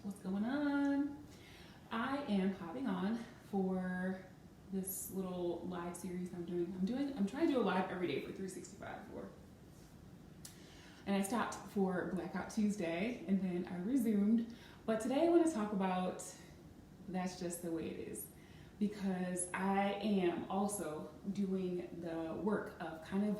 What's going on? I am hopping on for this little live series I'm trying to do a live every day for 365 for. And I stopped for Blackout Tuesday and then I resumed. But today I want to talk about that's just the way it is. Because I am also doing the work of kind of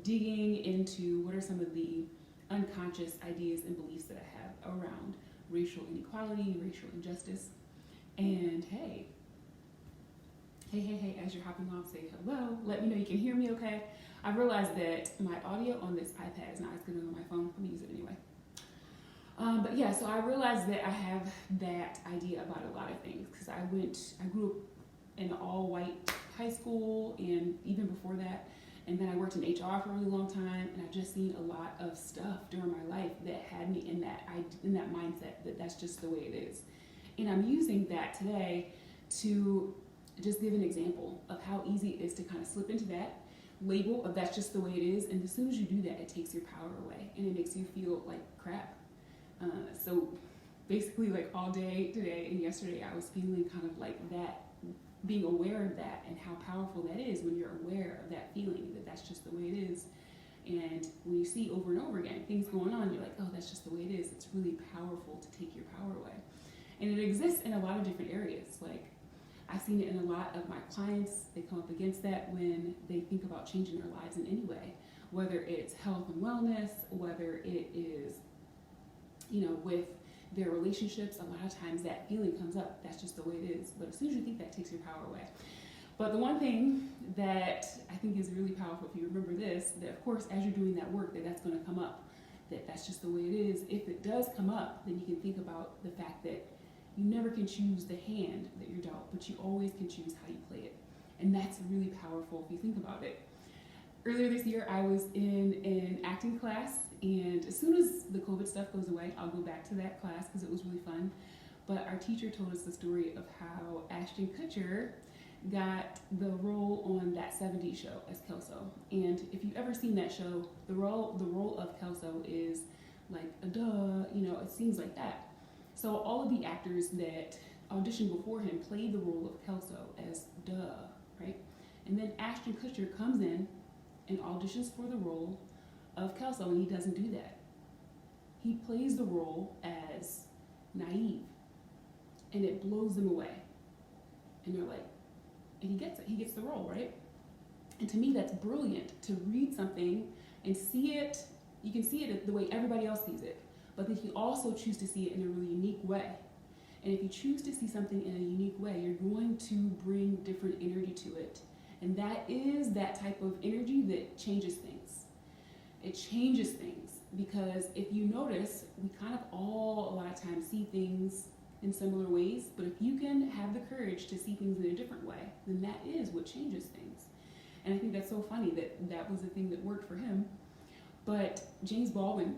digging into what are some of the unconscious ideas and beliefs that I have around racial inequality, racial injustice. And hey, as you're hopping off, say hello. Let me know you can hear me okay. I realized that my audio on this iPad is not as good as on my phone. Let me use it anyway. But yeah, so I realized that I have that idea about a lot of things because I grew up in an all-white high school and even before that. And then I worked in HR for a really long time, and I've just seen a lot of stuff during my life that had me in that mindset that that's just the way it is. And I'm using that today to just give an example of how easy it is to kind of slip into that label of that's just the way it is. And as soon as you do that, it takes your power away and it makes you feel like crap. So basically, like all day today and yesterday, I was feeling kind of like that. Being aware of that and how powerful that is when you're aware of that feeling that that's just the way it is. And when you see over and over again things going on, you're like, oh, that's just the way it is. It's really powerful to take your power away. And it exists in a lot of different areas. Like I've seen it in a lot of my clients. They come up against that when they think about changing their lives in any way, whether it's health and wellness, whether it is, with their relationships. A lot of times that feeling comes up. That's just the way it is. But as soon as you think that, takes your power away. But the one thing that I think is really powerful, if you remember this, that of course as you're doing that work, that's going to come up. That's just the way it is. If it does come up, then you can think about the fact that you never can choose the hand that you're dealt, but you always can choose how you play it. And that's really powerful if you think about it. Earlier this year, I was in an acting class, and as soon as the COVID stuff goes away, I'll go back to that class because it was really fun. But our teacher told us the story of how Ashton Kutcher got the role on That 70s Show as Kelso. And if you've ever seen that show, the role of Kelso is like a it seems like that. So all of the actors that auditioned before him played the role of Kelso as right? And then Ashton Kutcher comes in and auditions for the role of Kelso, and he doesn't do that. He plays the role as naive, and it blows them away. And they're like, and he gets it. He gets the role, right? And to me, that's brilliant to read something and see it. You can see it the way everybody else sees it, but then you also choose to see it in a really unique way. And if you choose to see something in a unique way, you're going to bring different energy to it. And that is that type of energy that changes things. It changes things because if you notice, we kind of all a lot of times see things in similar ways, but if you can have the courage to see things in a different way, then that is what changes things. And I think that's so funny that was the thing that worked for him. But James Baldwin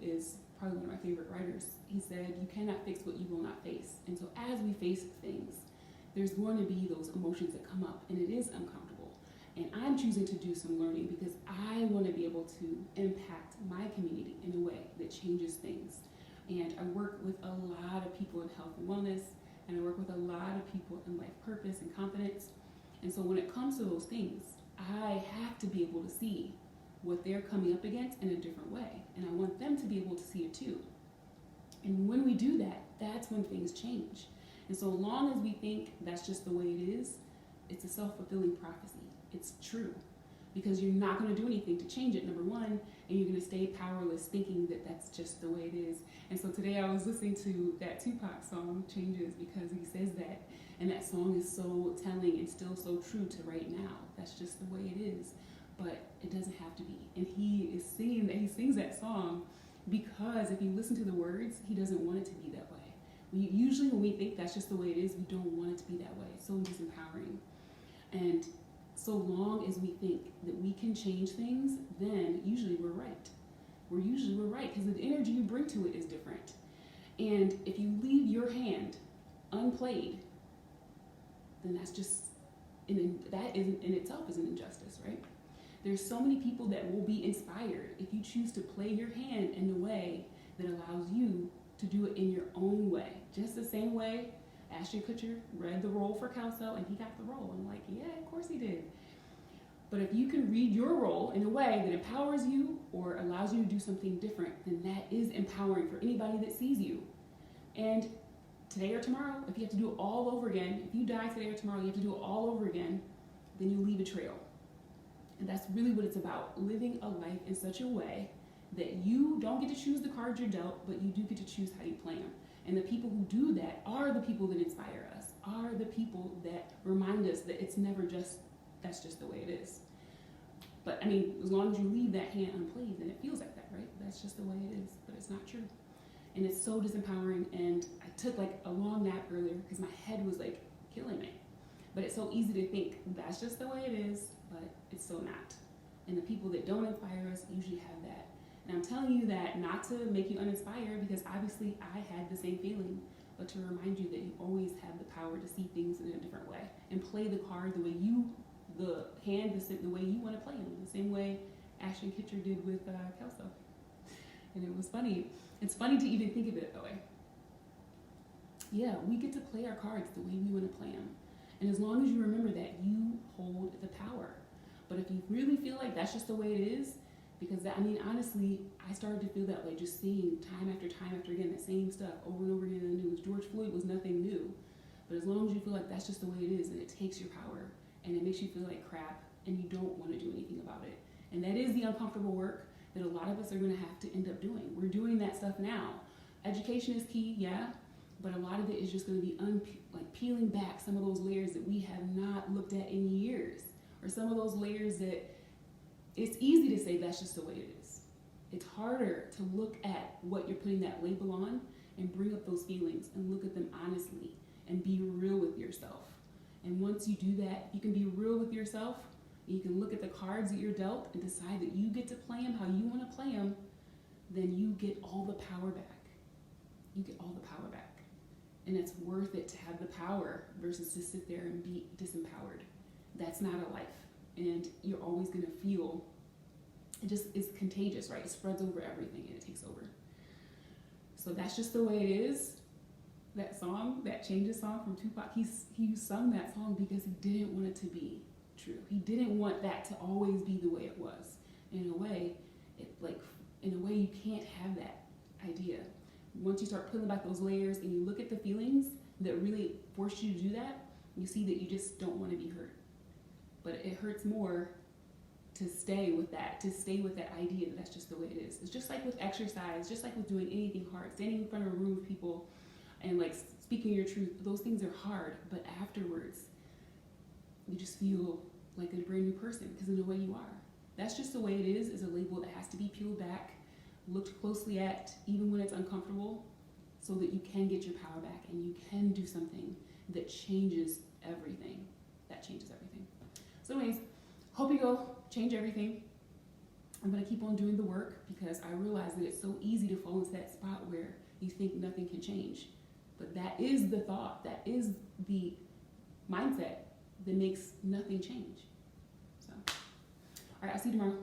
is probably one of my favorite writers. He said, you cannot fix what you will not face. And so as we face things, there's going to be those emotions that come up, and it is uncomfortable. And I'm choosing to do some learning because I want to be able to impact my community in a way that changes things. And I work with a lot of people in health and wellness, and I work with a lot of people in life purpose and confidence. And so when it comes to those things, I have to be able to see what they're coming up against in a different way. And I want them to be able to see it too. And when we do that, that's when things change. And so long as we think that's just the way it is, it's a self-fulfilling prophecy. It's true. Because you're not going to do anything to change it, number one, and you're going to stay powerless thinking that that's just the way it is. And so today I was listening to that Tupac song, Changes, because he says that. And that song is so telling and still so true to right now. That's just the way it is. But it doesn't have to be. And he is singing that, he sings that song because if you listen to the words, he doesn't want it to be that way. Usually when we think that's just the way it is, we don't want it to be that way. So disempowering. And so long as we think that we can change things, then usually we're right. We're right because the energy you bring to it is different. And if you leave your hand unplayed, then that's just, that in itself is an injustice, right? There's so many people that will be inspired if you choose to play your hand in a way that allows you to do it in your own way. Just the same way Ashton Kutcher read the role for Kelso and he got the role. I'm like, yeah, of course he did. But if you can read your role in a way that empowers you or allows you to do something different, then that is empowering for anybody that sees you. And today or tomorrow, if you have to do it all over again, if you die today or tomorrow, you have to do it all over again, then you leave a trail. And that's really what it's about, living a life in such a way that you don't get to choose the cards you're dealt, but you do get to choose how you play them. And the people who do that are the people that inspire us, are the people that remind us that it's never just, that's just the way it is. But I mean, as long as you leave that hand unplayed, then it feels like that, right? That's just the way it is, but it's not true. And it's so disempowering. And I took like a long nap earlier because my head was like killing me. But it's so easy to think that's just the way it is, but it's so not. And the people that don't inspire us usually have that. And I'm telling you that not to make you uninspired, because obviously I had the same feeling, but to remind you that you always have the power to see things in a different way and play the card the way you, the hand, the way you want to play them, the same way Ashton Kutcher did with Kelso. And it was funny. It's funny to even think of it that way. Yeah, we get to play our cards the way we want to play them. And as long as you remember that, you hold the power. But if you really feel like that's just the way it is, because that, I mean, honestly, I started to feel that way just seeing time after again, the same stuff over and over again in the news. George Floyd was nothing new. But as long as you feel like that's just the way it is, and it takes your power, and it makes you feel like crap, and you don't want to do anything about it. And that is the uncomfortable work that a lot of us are going to have to end up doing. We're doing that stuff now. Education is key, yeah, but a lot of it is just going to be peeling back some of those layers that we have not looked at in years, or some of those layers that it's easy to say that's just the way it is. It's harder to look at what you're putting that label on and bring up those feelings and look at them honestly and be real with yourself. And once you do that, you can be real with yourself, and you can look at the cards that you're dealt and decide that you get to play them how you want to play them, then you get all the power back. You get all the power back. And it's worth it to have the power versus to sit there and be disempowered. That's not a life. And you're always going to feel, it just is contagious, right? It spreads over everything and it takes over. So that's just the way it is. That song, that Changes song from Tupac, he sung that song because he didn't want it to be true. He didn't want that to always be the way it was. In a way, you can't have that idea. Once you start pulling back those layers and you look at the feelings that really forced you to do that, you see that you just don't want to be hurt. But it hurts more to stay with that idea that that's just the way it is. It's just like with exercise, just like with doing anything hard, standing in front of a room of people and like speaking your truth. Those things are hard, but afterwards, you just feel like a brand new person because in a way you are. That's just the way it is a label that has to be peeled back, looked closely at, even when it's uncomfortable, so that you can get your power back and you can do something that changes everything. That changes everything. So anyways, hope you go change everything. I'm going to keep on doing the work because I realize that it's so easy to fall into that spot where you think nothing can change. But that is the thought, that is the mindset that makes nothing change. So, all right, I'll see you tomorrow.